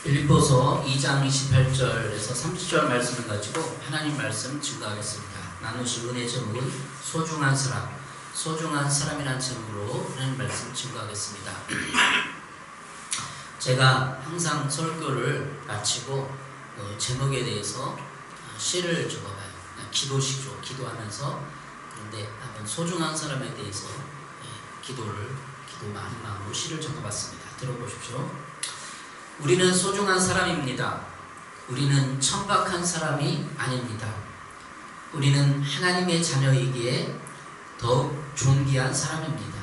빌립보서 2장 28절에서 30절 말씀을 가지고 하나님 말씀 증거하겠습니다. 나누실 은혜 제목은 소중한 사람이란 제목으로 하나님 말씀 증거하겠습니다. 제가 항상 설교를 마치고 제목에 대해서 시를 적어봐요. 기도시죠. 기도하면서. 그런데 한번 소중한 사람에 대해서 기도 많은 마음으로 시를 적어봤습니다. 들어보십시오. 우리는 소중한 사람입니다. 우리는 천박한 사람이 아닙니다. 우리는 하나님의 자녀이기에 더욱 존귀한 사람입니다.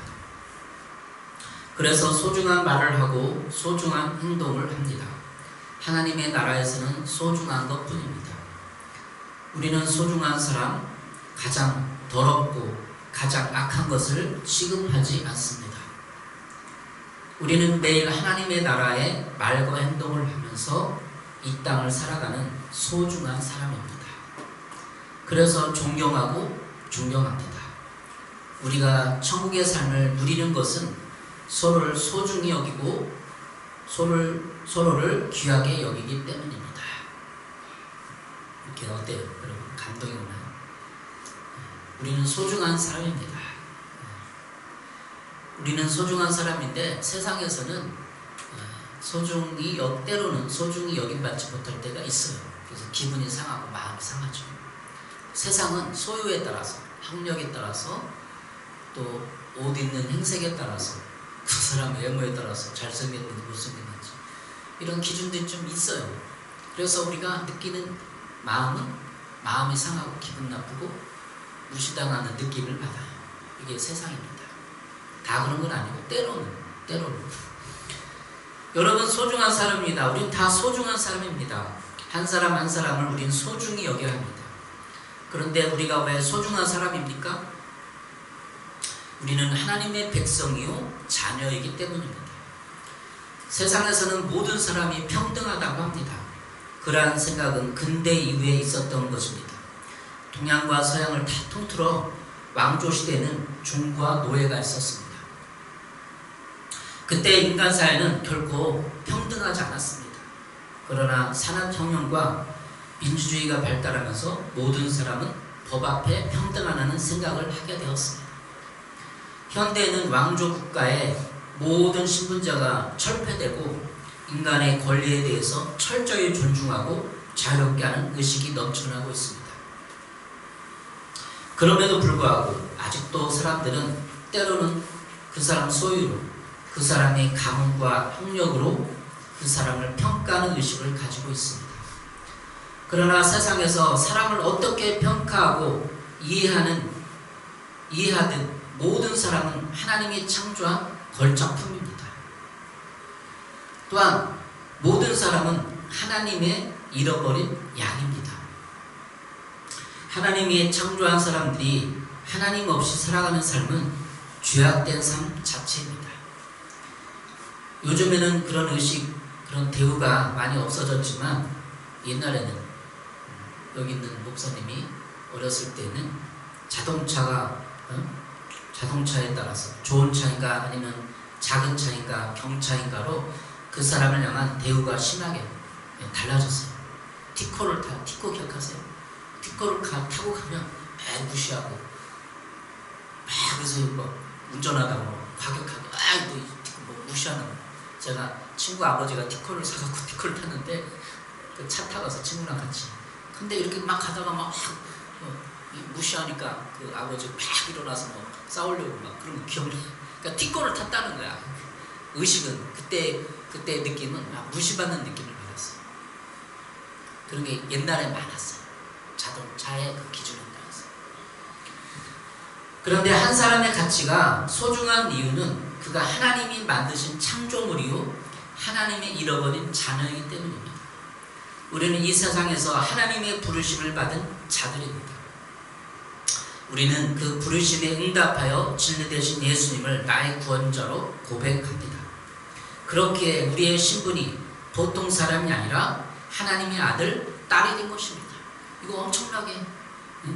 그래서 소중한 말을 하고 소중한 행동을 합니다. 하나님의 나라에서는 소중한 것뿐입니다. 우리는 소중한 사람, 가장 더럽고 가장 악한 것을 취급하지 않습니다. 우리는 매일 하나님의 나라의 말과 행동을 하면서 이 땅을 살아가는 소중한 사람입니다. 그래서 존경하고 존경합니다. 우리가 천국의 삶을 누리는 것은 서로를 소중히 여기고 서로를 귀하게 여기기 때문입니다. 이렇게 어때요? 여러분 감동이 오나요? 우리는 소중한 사람입니다. 우리는 소중한 사람인데 세상에서는 때로는 소중히 여김받지 못할 때가 있어요. 그래서 기분이 상하고 마음이 상하죠. 세상은 소유에 따라서, 학력에 따라서, 또 옷 입는 행색에 따라서, 그 사람 외모에 따라서 잘생겼는지 못생겼는지 이런 기준들이 좀 있어요. 그래서 우리가 느끼는 마음이 상하고 기분 나쁘고 무시당하는 느낌을 받아요. 이게 세상입니다. 다 그런 건 아니고 때로는 여러분 소중한 사람입니다. 우린 다 소중한 사람입니다. 한 사람 한 사람을 우린 소중히 여겨야 합니다. 그런데 우리가 왜 소중한 사람입니까? 우리는 하나님의 백성이요 자녀이기 때문입니다. 세상에서는 모든 사람이 평등하다고 합니다. 그러한 생각은 근대 이후에 있었던 것입니다. 동양과 서양을 다 통틀어 왕조시대에는 종과 노예가 있었습니다. 그때 인간 사회는 결코 평등하지 않았습니다. 그러나 산업혁명과 민주주의가 발달하면서 모든 사람은 법 앞에 평등하다는 생각을 하게 되었습니다. 현대에는 왕조 국가의 모든 신분자가 철폐되고 인간의 권리에 대해서 철저히 존중하고 자유롭게 하는 의식이 넘쳐나고 있습니다. 그럼에도 불구하고 아직도 사람들은 때로는 그 사람 소유로 그 사람의 가문과 학력으로 그 사람을 평가하는 의식을 가지고 있습니다. 그러나 세상에서 사람을 어떻게 평가하고 이해하든 모든 사람은 하나님이 창조한 걸작품입니다. 또한 모든 사람은 하나님의 잃어버린 양입니다. 하나님이 창조한 사람들이 하나님 없이 살아가는 삶은 죄악된 삶 자체입니다. 요즘에는 그런 의식, 그런 대우가 많이 없어졌지만 옛날에는 여기 있는 목사님이 어렸을 때는 자동차에 따라서 좋은 차인가 아니면 작은 차인가 경차인가로 그 사람을 향한 대우가 심하게 달라졌어요. 티코 기억하세요? 티코를 타고 가면 무시하고 그래서 운전하다가 과격하게 무시하는 거예요. 제가 친구 아버지가 티코를 사갖고 티코를 탔는데 그 차 타가서 친구랑 같이 근데 이렇게 막 가다가 무시하니까 그 아버지 일어나서 싸우려고 그런 거 기억나. 그러니까 티코를 탔다는 거야. 의식은 그때 느낌은 무시받는 느낌을 받았어요. 그런 게 옛날에 많았어요. 자동차의 그 기준에 따라서. 그런데 한 사람의 가치가 소중한 이유는 그가 하나님이 만드신 창조물이요 하나님의 잃어버린 자녀이기 때문입니다. 우리는 이 세상에서 하나님의 부르심을 받은 자들입니다. 우리는 그 부르심에 응답하여 진리 되신 예수님을 나의 구원자로 고백합니다. 그렇기에 우리의 신분이 보통 사람이 아니라 하나님의 아들, 딸이 된 것입니다. 이거 엄청나게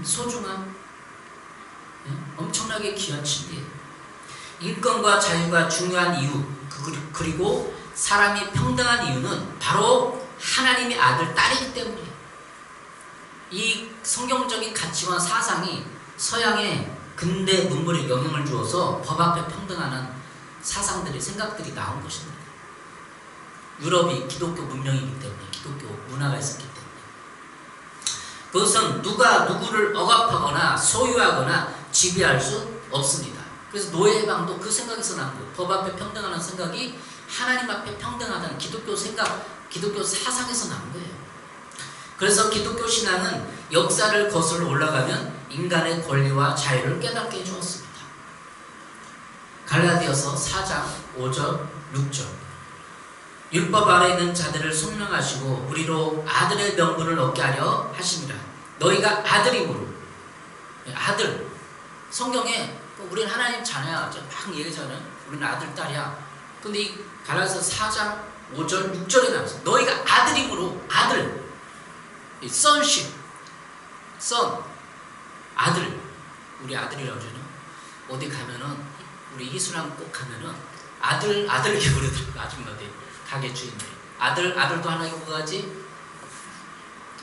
소중한 엄청나게 귀한 진리예요. 인권과 자유가 중요한 이유 그리고 사람이 평등한 이유는 바로 하나님의 아들, 딸이기 때문이에요. 이 성경적인 가치와 사상이 서양의 근대 문물에 영향을 주어서 법 앞에 평등하는 사상들이, 생각들이 나온 것입니다. 유럽이 기독교 문명이기 때문에, 기독교 문화가 있었기 때문에. 그것은 누가 누구를 억압하거나 소유하거나 지배할 수 없습니다. 그래서 노예 해방도 그 생각에서 난 거예요. 법 앞에 평등하는 생각이 하나님 앞에 평등하다는 기독교 생각, 기독교 사상에서 난 거예요. 그래서 기독교 신앙은 역사를 거슬러 올라가면 인간의 권리와 자유를 깨닫게 해주었습니다. 갈라디아서 4장 5절 6절 율법 아래 있는 자들을 속량하시고 우리로 아들의 명분을 얻게 하려 하심이라. 너희가 아들임으로, 아들, 성경에 우리는 하나님 자녀야 막 얘기하잖아요. 우리는 아들, 딸이야. 근데 이 갈라디아서 4장 5절 6절에 나와서 너희가 아들임으로, 아들, sonship, son, 아들, 우리 아들이라고 그러잖아요. 어디 가면은 우리 희수랑 꼭 가면은 아들 이렇게 부르더라고. 아줌마들, 가게 주인들이 아들도 하나 이거 뭐가지?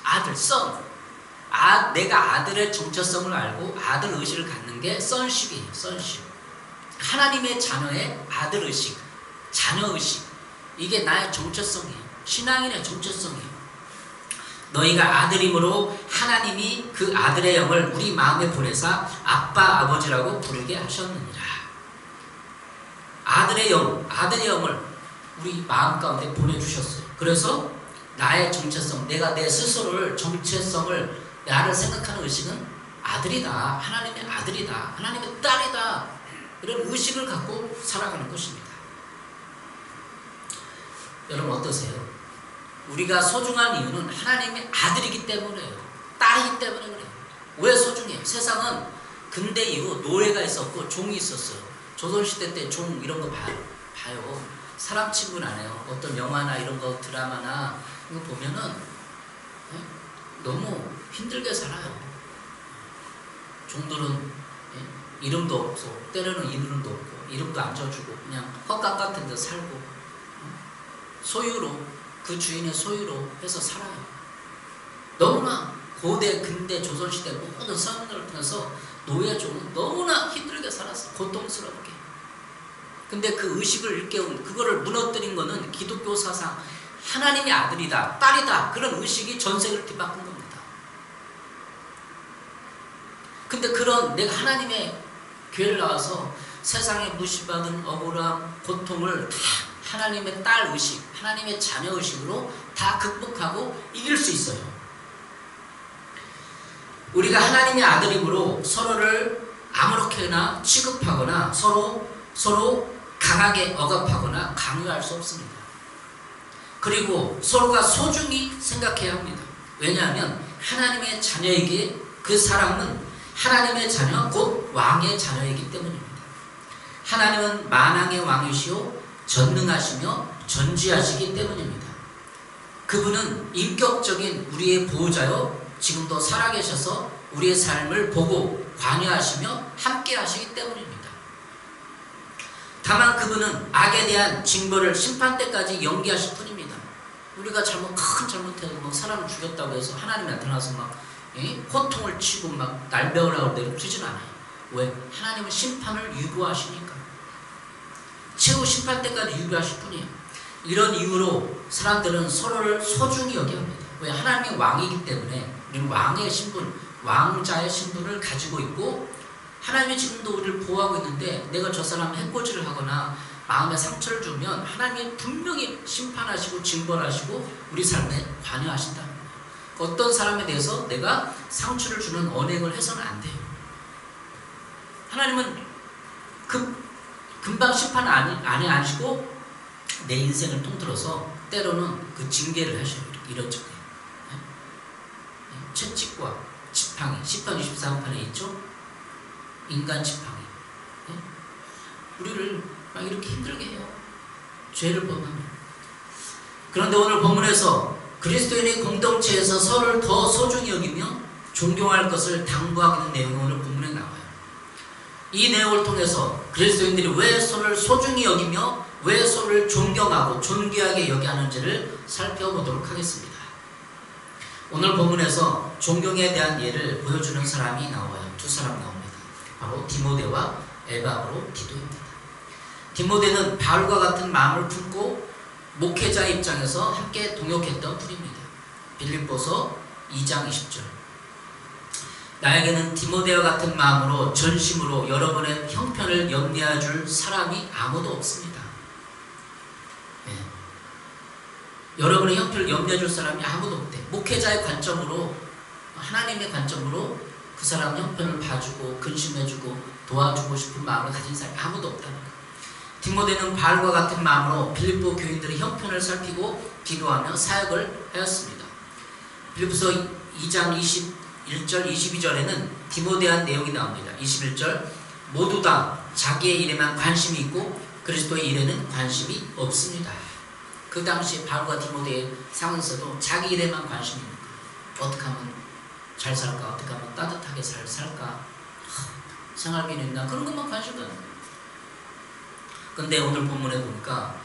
아들, son. 내가 아들의 정체성을 알고 아들 의식을 갖는 게 sonship이에요. sonship. 하나님의 자녀의 아들 의식, 자녀 의식. 이게 나의 정체성이에요. 신앙인의 정체성이에요. 너희가 아들임으로 하나님이 그 아들의 영을 우리 마음에 보내사 아빠, 아버지라고 부르게 하셨느니라. 아들의 영을 우리 마음 가운데 보내주셨어요. 그래서 나의 정체성, 내가 내 스스로를, 정체성을, 나를 생각하는 의식은 아들이다, 하나님의 아들이다, 하나님의 딸이다, 이런 의식을 갖고 살아가는 것입니다. 여러분 어떠세요? 우리가 소중한 이유는 하나님의 아들이기 때문에요. 딸이기 때문에 그래요. 왜 소중해요? 세상은 근대 이후 노예가 있었고 종이 있었어요. 조선시대 때 종 이런 거 봐요. 사람 친구는 안 해요. 어떤 영화나 이런 거, 드라마나 이거 보면은 너무 힘들게 살아요. 종들은 이름도 없고, 때로는 이름도 없고, 이름도 안 져주고 그냥 헛간 같은 데 살고, 소유로, 그 주인의 소유로 해서 살아요. 너무나 고대, 근대, 조선시대 모든 사람들을 통해서 노예종은 너무나 힘들게 살았어요. 고통스럽게. 근데 그 의식을 일깨운, 그거를 무너뜨린 거는 기독교 사상, 하나님의 아들이다, 딸이다, 그런 의식이 전 세계를 뒤바꾼 겁니다. 근데 그런 내가 하나님의 교회를 나와서 세상에 무시받은 억울함, 고통을 다 하나님의 딸 의식, 하나님의 자녀 의식으로 다 극복하고 이길 수 있어요. 우리가 하나님의 아들이므로 서로를 아무렇게나 취급하거나 서로 강하게 억압하거나 강요할 수 없습니다. 그리고 서로가 소중히 생각해야 합니다. 왜냐하면 하나님의 자녀에게 그 사람은 하나님의 자녀, 곧 왕의 자녀이기 때문입니다. 하나님은 만왕의 왕이시오 전능하시며 전지하시기 때문입니다. 그분은 인격적인 우리의 보호자요 지금도 살아계셔서 우리의 삶을 보고 관여하시며 함께 하시기 때문입니다. 다만 그분은 악에 대한 징벌을 심판 때까지 연기하실 뿐입니다. 우리가 큰 잘못해서 막 사람을 죽였다고 해서 하나님이 나타나서 막 호통을 치고 막 날벼락을 내리지는 않아요. 왜? 하나님은 심판을 유보하시니까. 최후 심판 때까지 유보하실 뿐이에요. 이런 이유로 사람들은 서로를 소중히 여겨야 합니다. 왜? 하나님이 왕이기 때문에 우리는 왕의 신분, 왕자의 신분을 가지고 있고, 하나님이 지금도 우리를 보호하고 있는데 내가 저 사람 해코지를 하거나 마음에 상처를 주면 하나님이 분명히 심판하시고 징벌하시고 우리 삶에 관여하신다는 거예요. 어떤 사람에 대해서 내가 상처를 주는 언행을 해서는 안 돼요. 하나님은 금방 심판 안 하시고 내 인생을 통틀어서 때로는 그 징계를 하셔요. 이런 쪽에 채찍과 지팡이, 10편 23편에 있죠? 인간 지팡이. 우리를 막 이렇게 힘들게 해요. 죄를 범하면. 그런데 오늘 본문에서 그리스도인의 공동체에서 서로를 더 소중히 여기며 존경할 것을 당부하는 내용이 오늘 본문에 나와요. 이 내용을 통해서 그리스도인들이 왜 서로를 소중히 여기며 왜 서로를 존경하고 존귀하게 여기하는지를 살펴보도록 하겠습니다. 오늘 본문에서 존경에 대한 예를 보여주는 사람이 나와요. 두 사람 나옵니다. 바로 디모데와 에바브로 디도입니다. 디모데는 바울과 같은 마음을 품고 목회자의 입장에서 함께 동역했던 분입니다. 빌립보서 2장 20절. 나에게는 디모데와 같은 마음으로 전심으로 여러분의 형편을 염려해 줄 사람이 아무도 없습니다. 네. 여러분의 형편을 염려해 줄 사람이 아무도 없대. 목회자의 관점으로, 하나님의 관점으로 그 사람 형편을 봐주고 근심해주고 도와주고 싶은 마음을 가진 사람이 아무도 없다는 거예요. 디모데는 바울과 같은 마음으로 빌립보 교인들의 형편을 살피고 기도하며 사역을 하였습니다. 빌립보서 2장 21절 22절에는 디모데한 내용이 나옵니다. 21절 모두 다 자기의 일에만 관심이 있고 그리스도의 일에는 관심이 없습니다. 그 당시 바울과 디모데의 상황에서도 자기 일에만 관심이 있는 거예요. 어떻게 하면 잘 살까? 어떻게 하면 따뜻하게 잘 살까? 생활비는 있나? 그런 것만 관심 가는 거예요. 근데 오늘 본문에 보니까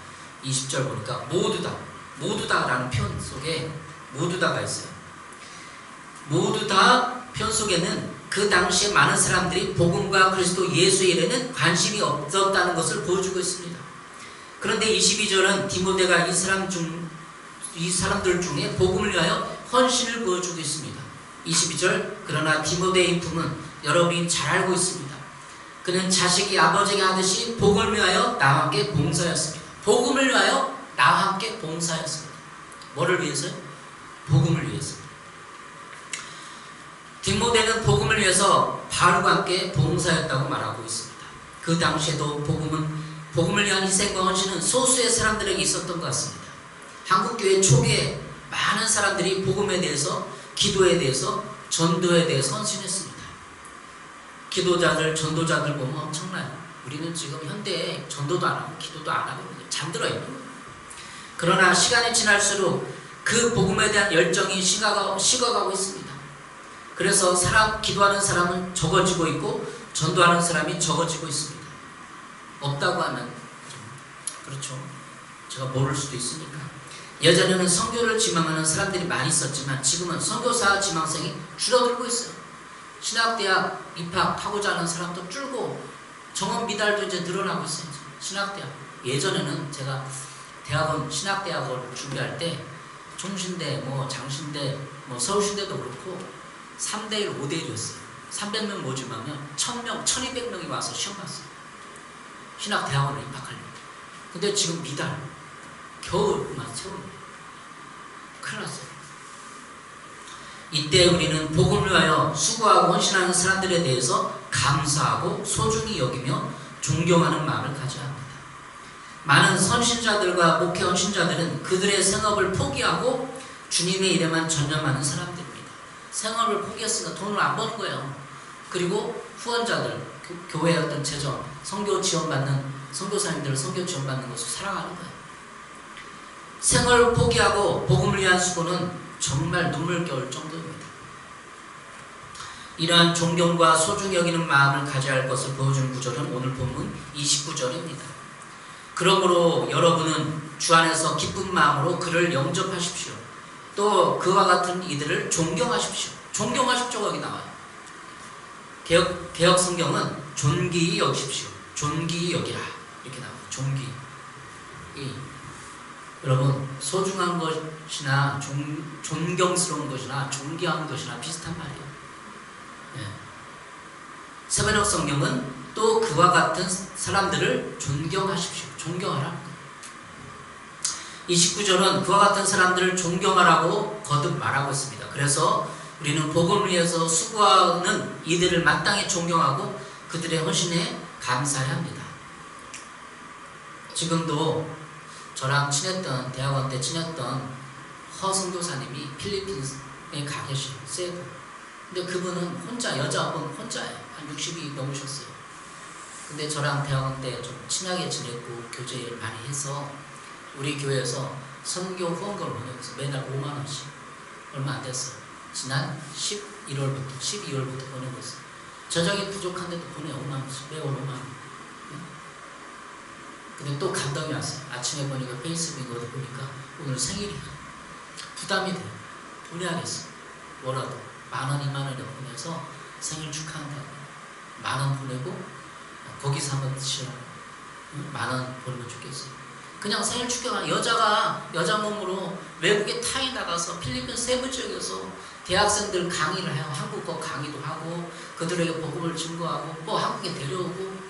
20절 보니까 모두 다라는 표현 속에 모두 다가 있어요. 모두 다 표현 속에는 그 당시에 많은 사람들이 복음과 그리스도 예수의 일에는 관심이 없었다는 것을 보여주고 있습니다. 그런데 22절은 디모데가 이 사람들 중에 복음을 위하여 헌신을 보여주고 있습니다. 22절 그러나 디모데의 품은 여러분이 잘 알고 있습니다. 그는 자식이 아버지에게 하듯이 복음을 위하여 나와 함께 봉사했습니다. 복음을 위하여 나와 함께 봉사했습니다. 뭐를 위해서요? 복음을 위해서. 디모데는 복음을 위해서 바울과 함께 봉사했다고 말하고 있습니다. 그 당시에도 복음을 위한 희생과 헌신은 소수의 사람들에게 있었던 것 같습니다. 한국교회 초기에 많은 사람들이 복음에 대해서, 기도에 대해서, 전도에 대해서 헌신했습니다. 기도자들, 전도자들 보면 엄청나요. 우리는 지금 현대에 전도도 안 하고 기도도 안 하고 잠들어 있는 거예요. 그러나 시간이 지날수록 그 복음에 대한 열정이 식어가고 있습니다. 그래서 기도하는 사람은 적어지고 있고 전도하는 사람이 적어지고 있습니다. 없다고 하면 그렇죠. 제가 모를 수도 있으니까. 예전에는 선교를 지망하는 사람들이 많이 있었지만 지금은 선교사 지망생이 줄어들고 있어요. 신학대학 입학하고자 하는 사람도 줄고 정원 미달도 이제 늘어나고 있어요. 신학대학. 예전에는 제가 대학원 신학대학을 준비할 때 총신대, 장신대, 서울신대도 그렇고 3대1, 5대1이었어요. 300명 모집하면 1000명, 1200명이 와서 시험 봤어요. 신학대학원을 입학하려고. 근데 지금 미달. 겨울만 채웁니다. 큰일 났어요. 이때 우리는 복음을 위하여 수고하고 헌신하는 사람들에 대해서 감사하고 소중히 여기며 존경하는 마음을 가져야 합니다. 많은 선신자들과 목회 헌신자들은 그들의 생업을 포기하고 주님의 일에만 전념하는 사람들입니다. 생업을 포기했으니까 돈을 안 버는 거예요. 그리고 후원자들, 교회의 어떤 재정, 선교 지원받는 선교사님들을 선교 지원받는 것을 사랑하는 거예요. 생업을 포기하고 복음을 위한 수고는 정말 눈물겨울 정도입니다. 이러한 존경과 소중히 여기는 마음을 가져야 할 것을 보여주는 구절은 오늘 본문 29절입니다. 그러므로 여러분은 주 안에서 기쁜 마음으로 그를 영접하십시오. 또 그와 같은 이들을 존경하십시오. 존경하십시오가 여기 나와요. 개혁 성경은 존귀히 여기십시오. 존귀히 여기라 이렇게 나와요. 존귀. 여러분 소중한 것이나 존경스러운 것이나 존귀한 것이나 비슷한 말이에요. 네. 세번역 성경은 또 그와 같은 사람들을 존경하십시오. 존경하라. 29절은 그와 같은 사람들을 존경하라고 거듭 말하고 있습니다. 그래서 우리는 복음을 위해서 수고하는 이들을 마땅히 존경하고 그들의 헌신에 감사해야 합니다. 지금도 저랑 친했던, 대학원 때 친했던 허 선교사님이 필리핀에 가 계셔요. 세부. 근데 그분은 혼자, 여자분 혼자예요. 한 60이 넘으셨어요. 근데 저랑 대학원 때 좀 친하게 지냈고 교제를 많이 해서 우리 교회에서 선교 후원금을 보내면서 매달 5만원씩 얼마 안 됐어요. 지난 12월부터 보내고 있어요. 저녁이 부족한데도 보내요. 5만원씩. 매월 5만원. 근데 또 감동이 왔어요. 아침에 보니까 페이스북에 어디 보니까 오늘 생일이야. 부담이 돼요. 보내야겠어. 뭐라도 10,000원, 20,000원을 보내서 생일 축하한다고 10,000원 보내고 거기서 한번 드시라고 10,000원 보내면 좋겠어요. 그냥 생일 축하가 여자 몸으로 외국에 타이 나가서 필리핀 세부 지역에서 대학생들 강의를 해요. 한국어 강의도 하고 그들에게 복음을 증거하고 또 한국에 데려오고.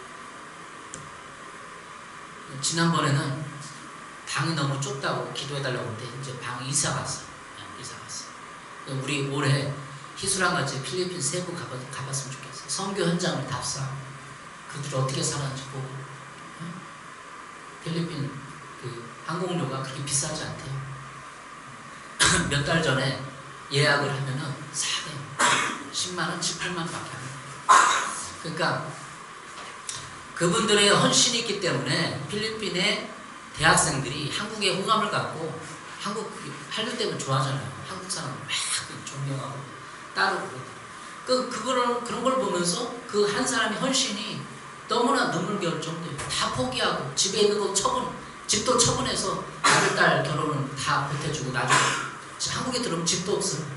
지난번에는 방이 너무 좁다고 기도해달라고 했는데 이제 방이 이사 갔어요. 우리 올해 희수랑 같이 필리핀 세부 가봤으면 좋겠어요. 선교 현장을 답사하고 그들이 어떻게 살았는지 보고. 필리핀 그 항공료가 그렇게 비싸지 않대요. 몇 달 전에 예약을 하면은 싸게 10만원, 18만원 밖에 안 해요. 그러니까 그분들의 헌신이 있기 때문에 필리핀의 대학생들이 한국에 호감을 갖고 한국 한류 때문에 좋아하잖아요. 한국 사람을 막 존경하고 따르고 그런 걸 보면서 그 한 사람의 헌신이 너무나 눈물겨울 정도예요. 다 포기하고 집에 있는 거 집도 처분해서 아들, 딸 결혼은 다 보태주고 나중에 한국에 들어오면 집도 없어요.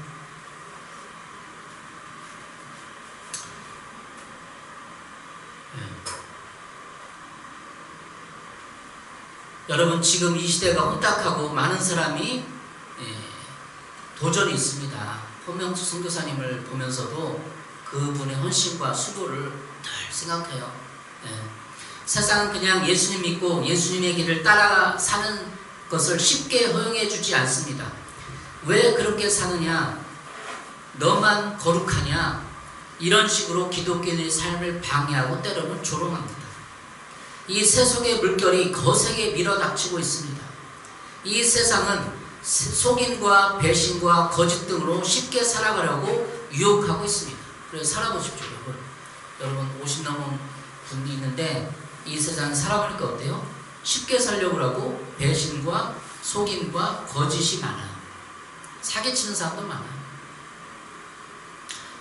여러분 지금 이 시대가 혼탁하고 많은 사람이 도전이 있습니다. 홍명수 선교사님을 보면서도 그분의 헌신과 수고를 늘 생각해요. 세상은 그냥 예수님 믿고 예수님의 길을 따라 사는 것을 쉽게 허용해 주지 않습니다. 왜 그렇게 사느냐? 너만 거룩하냐? 이런 식으로 기독교인의 삶을 방해하고 때로는 조롱합니다. 이 세속의 물결이 거세게 밀어닥치고 있습니다. 이 세상은 속임과 배신과 거짓 등으로 쉽게 살아가려고 유혹하고 있습니다. 그래서 살아보십시오. 여러분 50 넘은 분이 있는데 이 세상 살아보니까 어때요? 쉽게 살려고 하고 배신과 속임과 거짓이 많아요. 사기치는 사람도 많아요.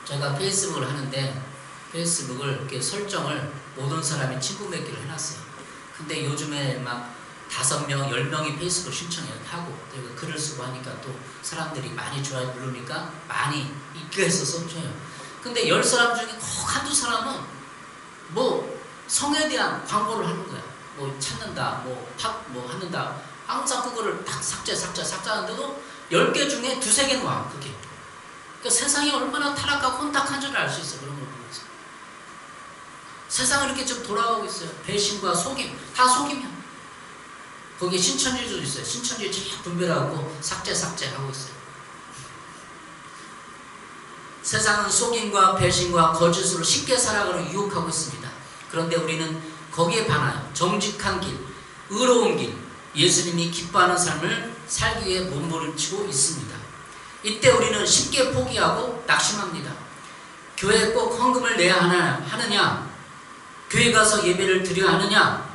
제가 페이스북을 하는데 페이스북을 이렇게 설정을 모든 사람이 친구 맺기를 해놨어요. 근데 요즘에 막 5명, 10명이 페이스북 신청을 하고 제가 글을 쓰고 하니까 또 사람들이 많이 좋아요 누르니까 많이 입교해서 써줘요. 근데 10사람 중에 꼭 한두 사람은 뭐 성에 대한 광고를 하는 거야. 뭐 찾는다, 뭐 하는다. 항상 그거를 딱 삭제하는데도 10개 중에 2-3개는 와. 그게. 그러니까 세상이 얼마나 타락하고 혼탁한 줄 알 수 있어. 그런 걸 보면서. 세상은 이렇게 좀 돌아가고 있어요. 배신과 속임. 다 속임이야. 거기에 신천지도 있어요. 신천지 쫙 분별하고 삭제하고 있어요. 세상은 속임과 배신과 거짓으로 쉽게 살아가는 유혹하고 있습니다. 그런데 우리는 거기에 반하여 정직한 길, 의로운 길, 예수님이 기뻐하는 삶을 살기 위해 몸부림치고 있습니다. 이때 우리는 쉽게 포기하고 낙심합니다. 교회에 꼭 헌금을 내야 하느냐, 교회 가서 예배를 드려야 하느냐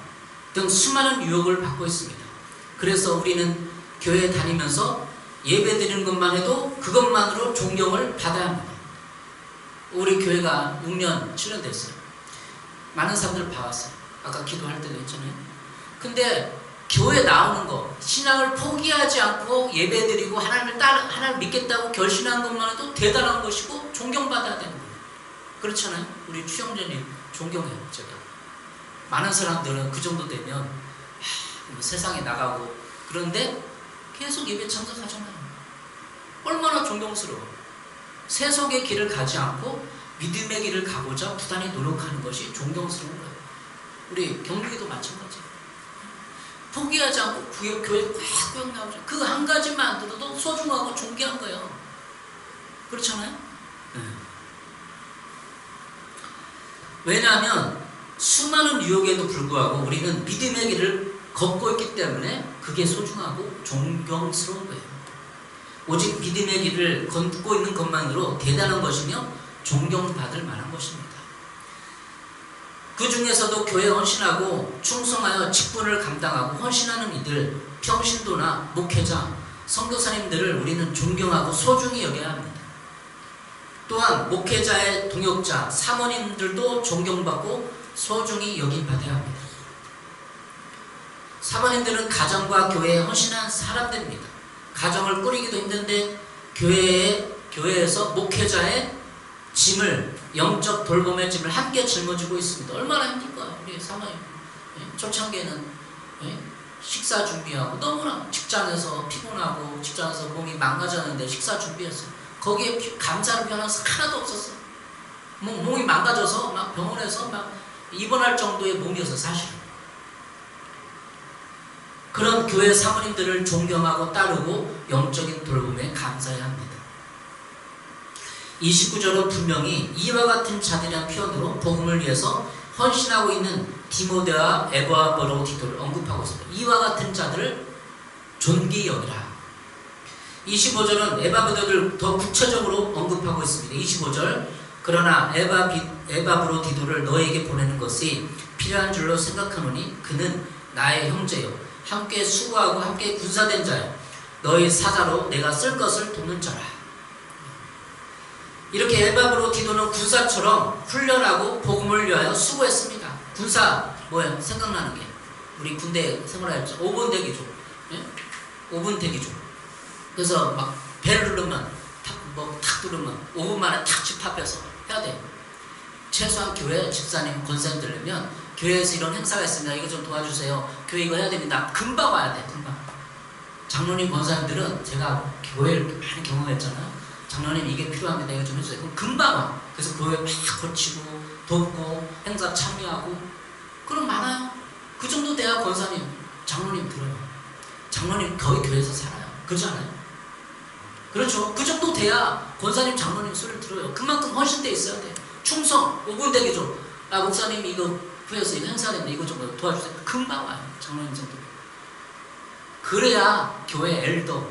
등 수많은 유혹을 받고 있습니다. 그래서 우리는 교회에 다니면서 예배 드리는 것만 해도 그것만으로 존경을 받아야 합니다. 우리 교회가 6년, 7년 됐어요. 많은 사람들 봐왔어요. 아까 기도할 때도 했잖아요. 근데 교회 나오는 거, 신앙을 포기하지 않고 예배드리고 하나님을 믿겠다고 결심한 것만 해도 대단한 것이고 존경받아야 되는 거예요. 그렇잖아요. 우리 추영재님 존경해요. 제가 많은 사람들은 그 정도 되면 세상에 나가고 그런데 계속 예배 참석하잖아요. 얼마나 존경스러워. 세속의 길을 가지 않고 믿음의 길을 가고자 부단히 노력하는 것이 존경스러운 거예요. 우리 경력이도 마찬가지예요. 포기하지 않고 교회 꽉 나오죠. 그 한 가지만 들어도 소중하고 존귀한 거예요. 그렇잖아요? 네. 왜냐하면 수많은 유혹에도 불구하고 우리는 믿음의 길을 걷고 있기 때문에 그게 소중하고 존경스러운 거예요. 오직 믿음의 길을 걷고 있는 것만으로 대단한 것이며 존경받을 만한 것입니다. 그 중에서도 교회에 헌신하고 충성하여 직분을 감당하고 헌신하는 이들, 평신도나 목회자, 선교사님들을 우리는 존경하고 소중히 여겨야 합니다. 또한 목회자의 동역자, 사모님들도 존경받고 소중히 여김받아야 합니다. 사모님들은 가정과 교회에 헌신한 사람들입니다. 가정을 꾸리기도 힘든데 교회에서 목회자의 짐을, 영적 돌봄의 짐을 함께 짊어지고 있습니다. 얼마나 힘들까요? 우리 사모님. 초창기에는 식사 준비하고, 너무나 직장에서 피곤하고 직장에서 몸이 망가졌는데 식사 준비했어요. 거기에 감사를 표현한 하나도 없었어요. 몸이 망가져서 막 병원에서 막 입원할 정도의 몸이어서 사실은. 그런 교회 사모님들을 존경하고 따르고 영적인 돌봄에 감사해야 합니다. 29절은 분명히 이와 같은 자들이란 표현으로 복음을 위해서 헌신하고 있는 디모데와 에바브로디도를 언급하고 있습니다. 이와 같은 자들을 존귀 여기라. 25절은 에바브로디도를 더 구체적으로 언급하고 있습니다. 25절, 그러나 에바브로디도를 너에게 보내는 것이 필요한 줄로 생각하노니 그는 나의 형제요 함께 수고하고 함께 군사된 자요 너희 사자로 내가 쓸 것을 돕는 자라. 이렇게 에바브로디도는 군사처럼 훈련하고 복음을 위하여 수고했습니다. 군사 뭐예요? 생각나는 게 우리 군대 생활했죠. 5분 대기조. 5분 대기조. 그래서 막 벨을 누르면 탁 누르면 5분 만에 탁 집합해서 해야 돼. 최소한 교회 집사님 권사님 들으면 교회에서 이런 행사가 있습니다. 이거 좀 도와주세요. 교회 이거 해야 됩니다. 금방 와야 돼. 금방. 장로님 권사님들은 제가 교회를 많이 경험했잖아요. 장로님 이게 필요합니다. 이거 좀 해주세요. 그럼 금방 와. 그래서 교회 막 거치고 돕고 행사 참여하고 그럼 많아요. 그 정도 돼야 권사님 장로님 들어요. 장로님 거의 교회에서 살아요. 그렇지 않아요? 그렇죠. 그 정도 돼야 권사님 장로님 소리를 들어요. 그만큼 헌신돼 있어야 돼. 충성 5분 대기죠. 목사님 이거 교회에서 이거 행사됩니다. 이거 좀 도와주세요. 금방 와요. 장로님 정도. 그래야 교회 엘더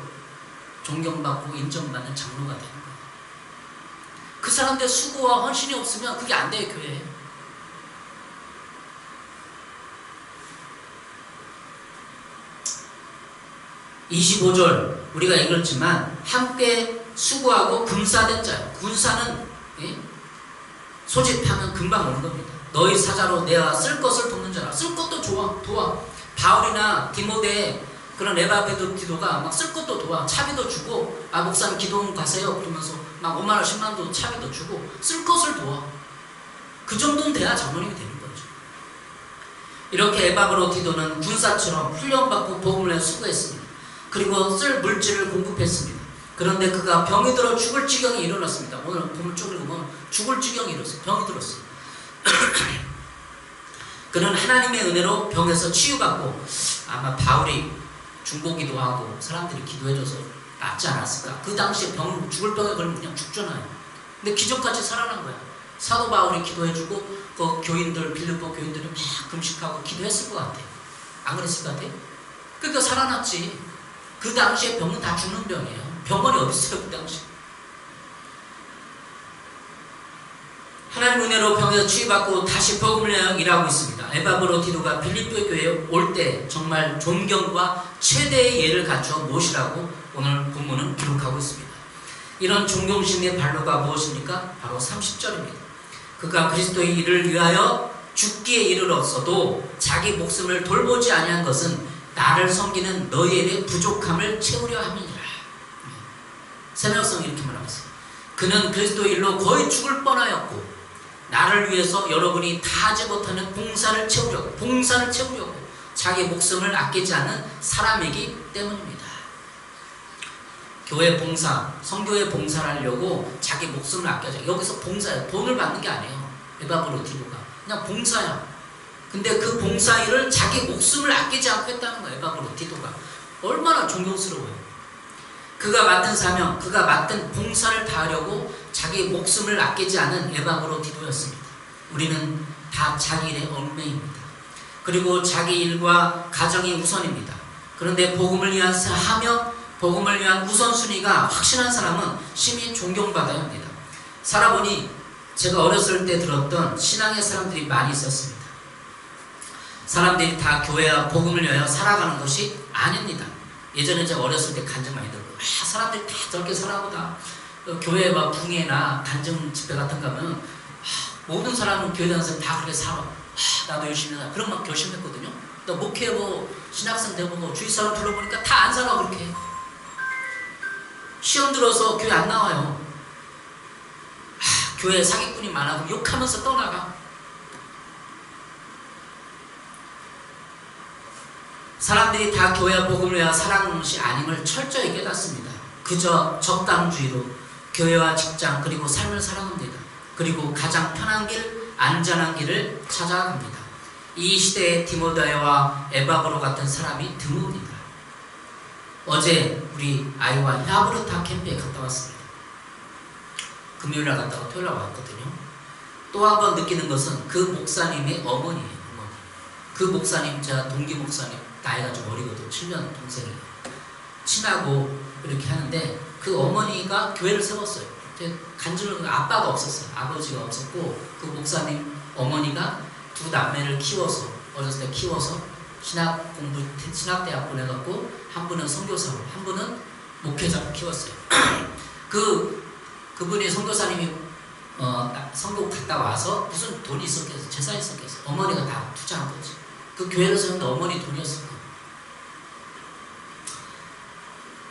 존경받고 인정받는 장로가 되는 거예요. 그 사람들 수고와 헌신이 없으면 그게 안 돼요. 교회에. (25절) 우리가 읽었지만 함께 수고하고 금사된 자요. 군사는 소집하면 금방 오는 겁니다. 너희 사자로 내가 쓸 것을 돕는 자라. 쓸 것도 도와. 바울이나 디모데 그런 에바브로디도가 막 쓸 것도 도와. 차비도 주고 목사님 기도원 가세요 그러면서 막 5만원 10만원도 차비도 주고 쓸 것을 도와. 그 정도는 돼야 장로님이 되는 거죠. 이렇게 에바브로디도는 군사처럼 훈련받고 복음을 위해 수고했습니다. 그리고 쓸 물질을 공급했습니다. 그런데 그가 병이 들어 죽을 지경에 이르렀습니다. 오늘 본문 쪽을 보면 죽을 지경에 이르렀어요. 병이 들었어요. 그는 하나님의 은혜로 병에서 치유받고 아마 바울이 중보기도 하고 사람들이 기도해줘서 낫지 않았을까. 그 당시에 죽을 병에 걸리면 그냥 죽잖아요. 근데 기적같이 살아난 거야. 사도 바울이 기도해주고 그 교인들 빌립보 교인들이 막 금식하고 기도했을 것 같아. 안 그랬을 것 같아? 그러니까 살아났지. 그 당시에 병은 다 죽는 병이에요. 병원이 어디 있어요 그 당시. 하나님 은혜로 병에서 치유받고 다시 복음을 일하고 있습니다. 에바브로디도가 빌립보 교회에 올 때 정말 존경과 최대의 예를 갖추어 모시라고 오늘 본문은 기록하고 있습니다. 이런 존경심의 발로가 무엇입니까? 바로 30절입니다. 그가 그리스도의 일을 위하여 죽기에 이르렀어도 자기 목숨을 돌보지 아니한 것은 나를 섬기는 너희의 부족함을 채우려 함이니라. 세명성 이렇게 말하고 있어요. 그는 그리스도의 일로 거의 죽을 뻔하였고 나를 위해서 여러분이 다 하지 못하는 봉사를 채우려고 자기 목숨을 아끼지 않은 사람이기 때문입니다. 교회 봉사, 성교회 봉사를 하려고 자기 목숨을 아껴줘. 여기서 봉사예요. 돈을 받는 게 아니에요. 에바브로디도가 그냥 봉사야. 근데 그 봉사 일을 자기 목숨을 아끼지 않고 했다는 거예요. 에바브로디도가 얼마나 존경스러워요. 그가 맡은 사명, 그가 맡은 봉사를 다하려고 자기 목숨을 아끼지 않은 에바브로디도였습니다. 우리는 다 자기 일에 얽매입니다. 그리고 자기 일과 가정이 우선입니다. 그런데 복음을 위한 하며 복음을 위한 우선순위가 확실한 사람은 심히 존경받아야 합니다. 살아보니 제가 어렸을 때 들었던 신앙의 사람들이 많이 있었습니다. 사람들이 다 교회와 복음을 위하여 살아가는 것이 아닙니다. 예전에 제가 어렸을 때 간증 많이 들었고 사람들이 다 저렇게 살아보다 교회와 붕해나 간증 집회 같은 거 가면 모든 사람은 교회 다니는 사람 다 그렇게 살아. 나도 열심히 살아. 그런 막 결심했거든요. 또 목회 신학생 되고 주위 사람 불러보니까 다 안 살아 그렇게. 시험 들어서 교회 안 나와요. 교회 사기꾼이 많아 욕하면서 떠나가. 사람들이 다 교회와 복음을 위한 사랑시 아님을 철저히 깨닫습니다. 그저 적당주의로 교회와 직장 그리고 삶을 살아갑니다. 그리고 가장 편한 길, 안전한 길을 찾아갑니다. 이 시대에 디모데와 에바브로 같은 사람이 드뭅니다. 어제 우리 아이와 야브르타 캠프에 갔다 왔습니다. 금요일날 갔다가 토요일날 왔거든요. 또 한 번 느끼는 것은 그 목사님의 어머니예요. 어머니. 그 목사님, 제가 동기 목사님 나이가 좀 어리거든요. 7년 동생이에요. 친하고 이렇게 하는데 그 어머니가 교회를 세웠어요. 간절히 아빠가 없었어요. 아버지가 없었고 그 목사님 어머니가 두 남매를 키워서 어렸을 때 키워서 신학대학 보내갖고 한 분은 선교사로 한 분은 목회자로 키웠어요. 그분이 선교사님이 선교 갔다 와서 무슨 돈이 있었겠어, 재산이 있었겠어. 어머니가 다 투자한 거지. 그 교회를 세웠는데 어머니 돈이었을 거예요.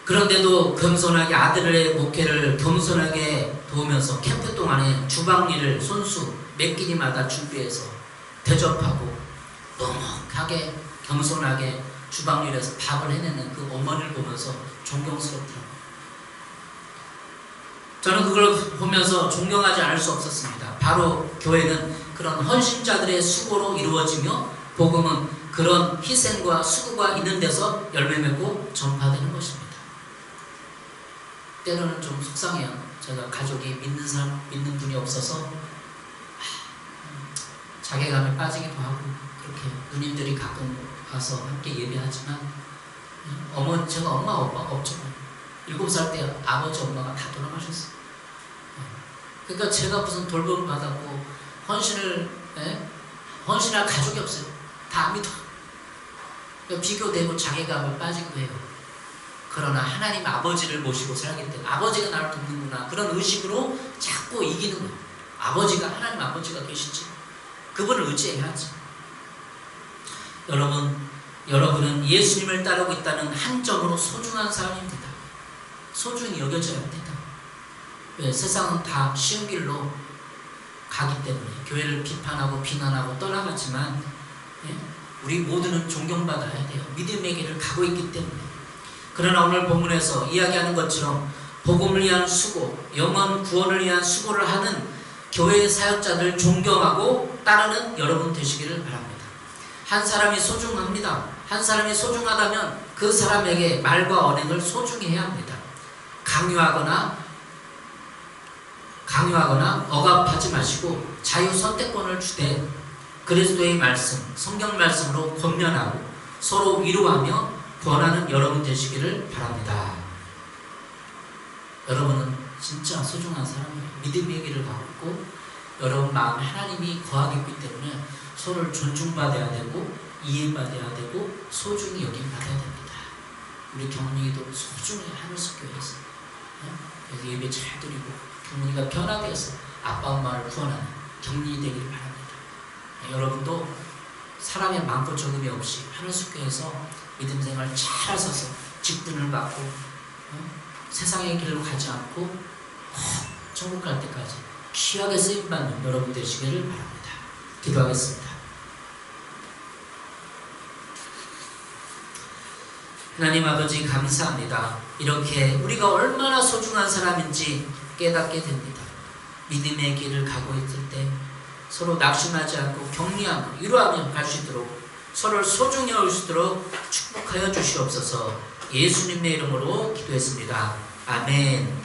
그런데도 겸손하게 아들의 목회를 겸손하게 도우면서 캠프 동안에 주방 일을 손수 몇 끼니마다 준비해서 대접하고 넉넉하게 겸손하게 주방 일에서 밥을 해내는 그 어머니를 보면서 존경스럽더라고요. 저는 그걸 보면서 존경하지 않을 수 없었습니다. 바로 교회는 그런 헌신자들의 수고로 이루어지며 복음은 그런 희생과 수고가 있는 데서 열매 맺고 전파되는 것입니다. 때로는 좀 속상해요. 제가 가족이 믿는 분이 없어서 자괴감에 빠지기도 하고 그렇게 누님들이 가끔 와서 함께 예배하지만 제가 엄마 아빠가 없죠. 7살 때 아버지 엄마가 다 돌아가셨어요. 그러니까 제가 무슨 돌봄을 받았고 헌신할 가족이 없어요. 다 안 믿어. 그러니까 비교되고 자괴감에 빠지기도 해요. 그러나 하나님 아버지를 모시고 살기 때문에 아버지가 나를 돕는구나 그런 의식으로 자꾸 이기는 거예요. 하나님 아버지가 계시지. 그분을 의지해야지. 여러분은 예수님을 따르고 있다는 한 점으로 소중한 사람입니다. 소중히 여겨져야 합니다. 왜? 세상은 다 쉬운 길로 가기 때문에 교회를 비판하고 비난하고 떠나갔지만 우리 모두는 존경받아야 돼요. 믿음의 길을 가고 있기 때문에. 그러나 오늘 본문에서 이야기하는 것처럼 복음을 위한 수고, 영혼 구원을 위한 수고를 하는 교회의 사역자들 존경하고 따르는 여러분 되시기를 바랍니다. 한 사람이 소중합니다. 한 사람이 소중하다면 그 사람에게 말과 언행을 소중히 해야 합니다. 강요하거나 억압하지 마시고 자유 선택권을 주되 그리스도의 말씀, 성경 말씀으로 권면하고 서로 위로하며 구원하는 여러분 되시기를 바랍니다. 여러분은 진짜 소중한 사람이에요. 믿음의 길을 가고 있고 여러분 마음에 하나님이 거하고 있기 때문에 서로를 존중받아야 되고 이해받아야 되고 소중히 여김받아야 됩니다. 우리 경민이도 소중히 하늘석교회에서 그래서 예배 잘 드리고 경민이가 변화되어서 아빠 엄마를 구원하는 경민이 되기를 바랍니다. 여러분도 사람의 많고 적음이 없이 하늘석교회에서 믿음 생활 잘 하셔서 직분을 받고 세상의 길로 가지 않고 천국 갈 때까지 귀하게 쓰임받는 여러분 되시기를 바랍니다. 기도하겠습니다. 하나님 아버지 감사합니다. 이렇게 우리가 얼마나 소중한 사람인지 깨닫게 됩니다. 믿음의 길을 가고 있을 때 서로 낙심하지 않고 격려하고 위로하며 갈 수 있도록 서로를 소중히 여길 수 있도록 축복하여 주시옵소서. 예수님의 이름으로 기도했습니다. 아멘.